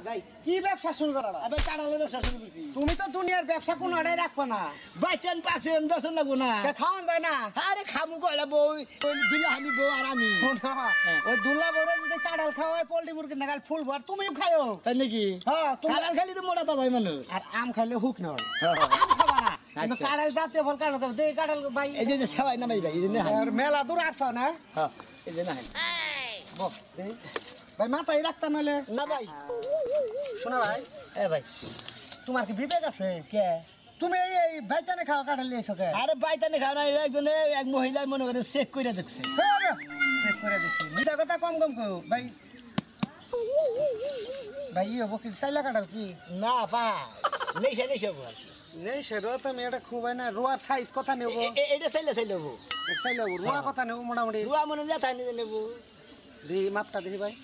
ভাই কি ব্যবসা শুরু করা আবে কাঁড়ালের ব্যবসা শুরু করছি তুমি তো দুনিয়ার ব্যবসা কোনো আড়াই রাখবা না বাইতেন পাচ্ছেন বেতন লাগবো না খাওয়ান যায় না আরে খামু কয়লা বউ দিলে আমি বউ আর আমি ওই দুলা বড় যদি কাঁড়াল খাওয়ায় পোল্ট্রি মুরগির নাগাল ফুল ভর তুমিও খাও তাই নাকি হ্যাঁ তুমি কাঁড়াল খালি তো মোটা তাজাই মানুষ আর আম খাইলে হুক নয় হ্যাঁ। আম খাবা না কিন্তু আচ্ছা। কাঁড়াল জাতীয় ফল কাঁড়াল খাবে দেখি কাঁড়াল ভাই এই যে সেবাই নামাই ভাই এই যে না আর মেলা দূর আসছো না হ্যাঁ এই যে না বহ, দেখি। ভাই মাথায় রাখতা নইলে না ভাই শোনা ভাই এ ভাই তোমার কি বিবেক আছে কে তুমি এই ভাইটানে খাওয়া কাঁঠাল নিয়েছো কে আরে বাইতানে খাও না একজনে এক মহিলা মনে করে চেক করে দেখছে চেক করে দেখছি নিজা কথা কম কম কো ভাই ভাই ইয়ে বকিল চাইলা কাঁঠাল কি না পা নেশা নেশা বল নেই সে রোয়া তো মেয়েটা খুব হয় না রোয়ার সাইজ কথা নেবো এটা চাইলে চাইলে চাইলে রোয়া কথা নেবো মোটামুটি রুয়া মনে যা থাই নেবো দেখি মাপটা দেখি ভাই